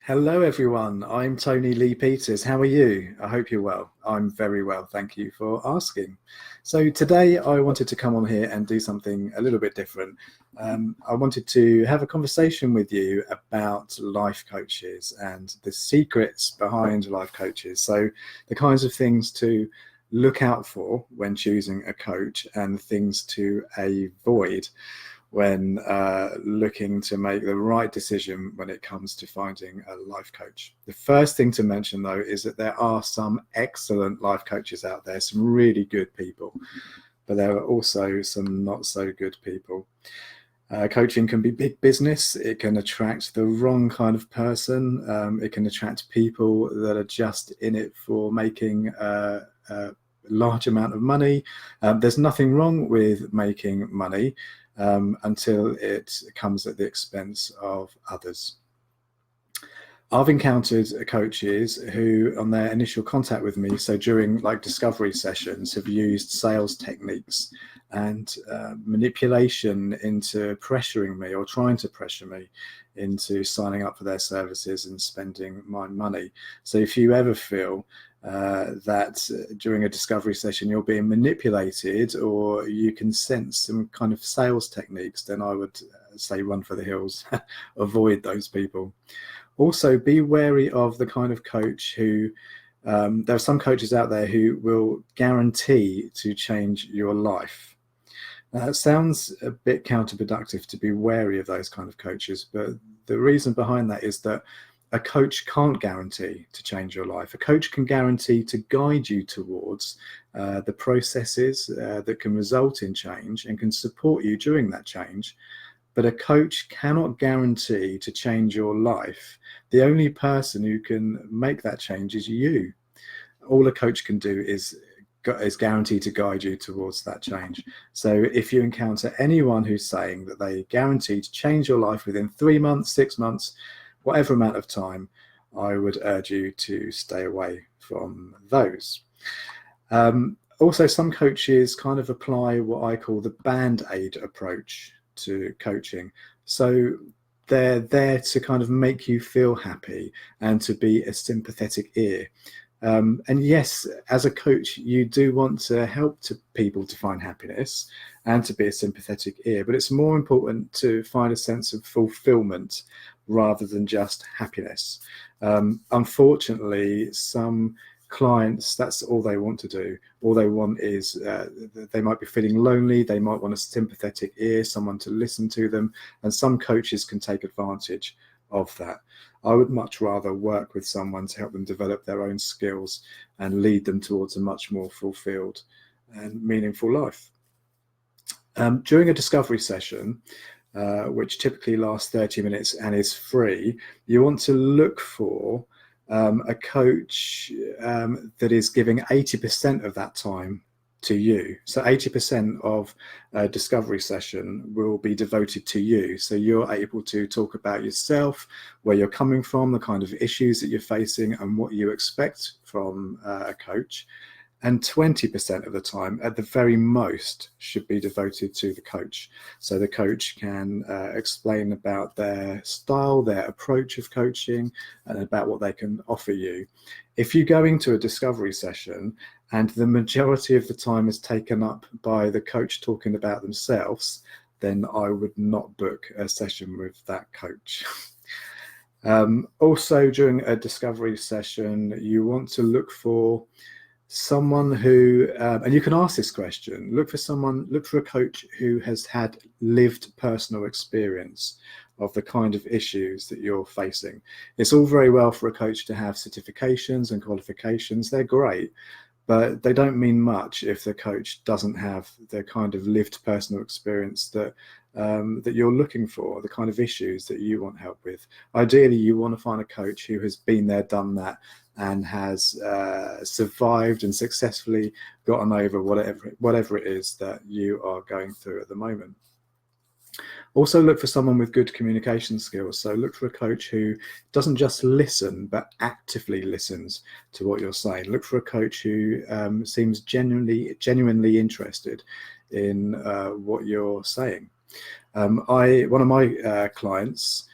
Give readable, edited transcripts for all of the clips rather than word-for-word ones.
Hello, everyone. I'm Tony Lee Peters. How are you? I hope you're well. I'm very well. Thank you for asking. So today I wanted to come on here and do something a little bit different. I wanted to have a conversation with you about life coaches and the secrets behind life coaches. So the kinds of things to look out for when choosing a coach and things to avoid when looking to make the right decision when it comes to finding a life coach. The first thing to mention, though, is that there are some excellent life coaches out there, some really good people, but there are also some not so good people. Coaching can be big business. It can attract the wrong kind of person. It can attract people that are just in it for making a large amount of money. There's nothing wrong with making money until it comes at the expense of others. I've encountered coaches who, on their initial contact with me, so during like discovery sessions, have used sales techniques and manipulation into pressuring me or trying to pressure me into signing up for their services and spending my money. So if you ever feel that during a discovery session you're being manipulated or you can sense some kind of sales techniques, then I would say run for the hills. Avoid those people. Also, be wary of the kind of coach who, there are some coaches out there who will guarantee to change your life. Now, it sounds a bit counterproductive to be wary of those kind of coaches, but the reason behind that is that a coach can't guarantee to change your life. A coach can guarantee to guide you towards the processes that can result in change and can support you during that change. But a coach cannot guarantee to change your life. The only person who can make that change is you. All a coach can do is guaranteed to guide you towards that change. So if you encounter anyone who's saying that they guarantee to change your life within 3 months, 6 months, whatever amount of time, I would urge you to stay away from those. Also, some coaches kind of apply what I call the band-aid approach to coaching. So they're there to kind of make you feel happy and to be a sympathetic ear. And yes, as a coach, you do want to help people to find happiness and to be a sympathetic ear, but it's more important to find a sense of fulfillment rather than just happiness. Unfortunately, some clients, that's all they want to do. All they want is, they might be feeling lonely, they might want a sympathetic ear, someone to listen to them, and some coaches can take advantage of that. I would much rather work with someone to help them develop their own skills and lead them towards a much more fulfilled and meaningful life. During a discovery session, which typically lasts 30 minutes and is free, you want to look for a coach that is giving 80% of that time to you. So 80% of a discovery session will be devoted to you. So you're able to talk about yourself, where you're coming from, the kind of issues that you're facing, and what you expect from a coach. And 20% of the time, at the very most, should be devoted to the coach. So the coach can explain about their style, their approach of coaching, and about what they can offer you. If you go into a discovery session and the majority of the time is taken up by the coach talking about themselves, then I would not book a session with that coach. Also, during a discovery session, you want to look for someone who, and you can ask this question, look for a coach who has had lived personal experience of the kind of issues that you're facing. It's all very well for a coach to have certifications and qualifications. They're great, but they don't mean much if the coach doesn't have the kind of lived personal experience that that you're looking for, the kind of issues that you want help with. Ideally, you want to find a coach who has been there, done that, and has survived and successfully gotten over whatever it is that you are going through at the moment. Also look for someone with good communication skills. So look for a coach who doesn't just listen, but actively listens to what you're saying. Look for a coach who seems genuinely interested in what you're saying. One of my clients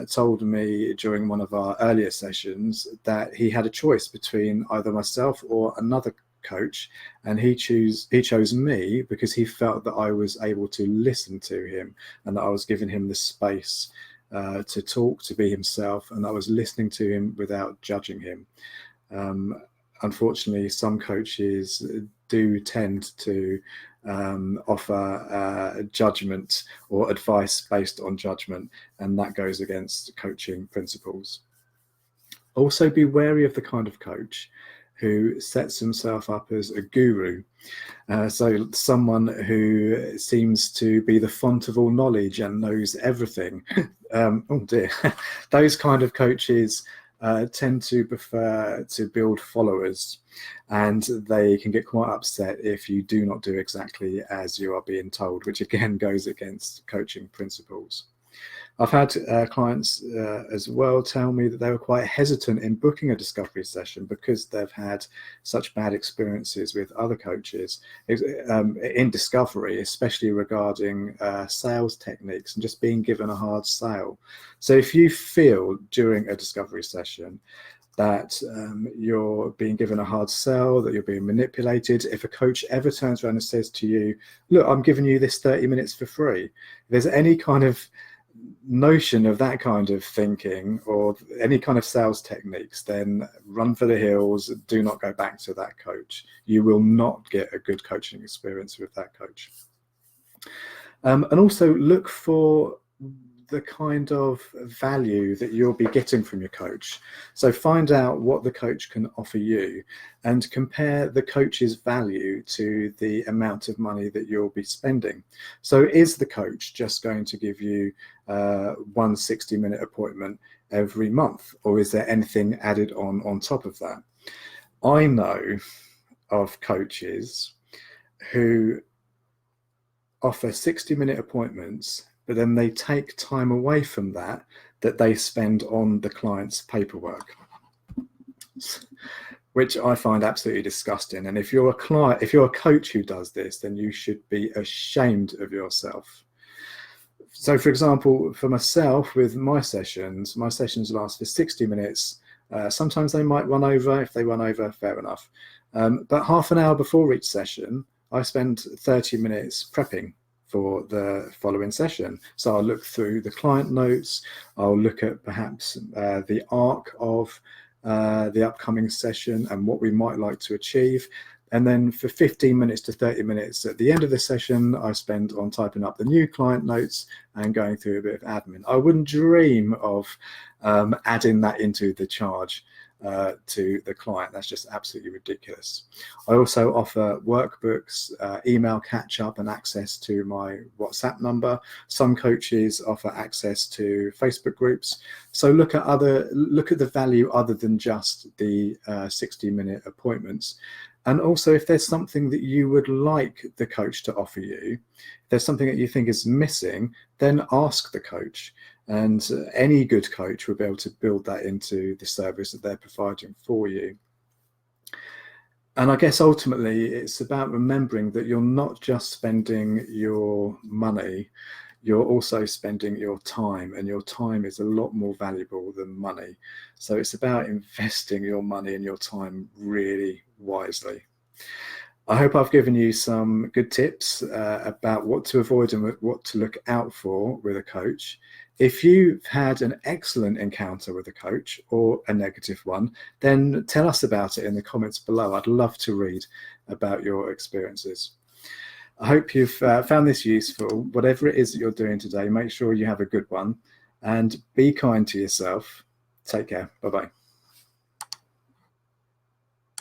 told me during one of our earlier sessions that he had a choice between either myself or another coach, and he chose me because he felt that I was able to listen to him and that I was giving him the space to talk, to be himself, and I was listening to him without judging him. Unfortunately, some coaches do tend to offer judgment or advice based on judgment, and that goes against coaching principles. Also, be wary of the kind of coach who sets himself up as a guru. So someone who seems to be the font of all knowledge and knows everything. Oh dear. Those kind of coaches tend to prefer to build followers, and they can get quite upset if you do not do exactly as you are being told, which again goes against coaching principles. I've had clients as well tell me that they were quite hesitant in booking a discovery session because they've had such bad experiences with other coaches in discovery, especially regarding sales techniques and just being given a hard sale. So if you feel during a discovery session that you're being given a hard sell, that you're being manipulated, if a coach ever turns around and says to you, look, I'm giving you this 30 minutes for free, if there's any kind of notion of that kind of thinking or any kind of sales techniques, then run for the hills. Do not go back to that coach. You will not get a good coaching experience with that coach. And also look for the kind of value that you'll be getting from your coach. So find out what the coach can offer you and compare the coach's value to the amount of money that you'll be spending. So is the coach just going to give you one 60-minute appointment every month, or is there anything added on top of that? I know of coaches who offer 60-minute appointments, but then they take time away from that they spend on the client's paperwork, which I find absolutely disgusting. And if you're a coach who does this, then you should be ashamed of yourself. So for example, for myself, with my sessions last for 60 minutes. Sometimes they might run over. If they run over, fair enough. But half an hour before each session, I spend 30 minutes prepping for the following session. So I'll look through the client notes, I'll look at perhaps the arc of the upcoming session and what we might like to achieve. And then for 15 minutes to 30 minutes at the end of the session, I spend on typing up the new client notes and going through a bit of admin. I wouldn't dream of adding that into the charge to the client. That's just absolutely ridiculous. I also offer workbooks, email catch-up and access to my WhatsApp number. Some coaches offer access to Facebook groups. So look at the value other than just the 60-minute appointments. And also, if there's something that you would like the coach to offer you, if there's something that you think is missing, then ask the coach. And any good coach will be able to build that into the service that they're providing for you. And I guess ultimately it's about remembering that you're not just spending your money, you're also spending your time, and your time is a lot more valuable than money. So it's about investing your money and your time really wisely. I hope I've given you some good tips about what to avoid and what to look out for with a coach. If you've had an excellent encounter with a coach or a negative one, then tell us about it in the comments below. I'd love to read about your experiences. I hope you've found this useful. Whatever it is that you're doing today, make sure you have a good one and be kind to yourself. Take care. Bye-bye.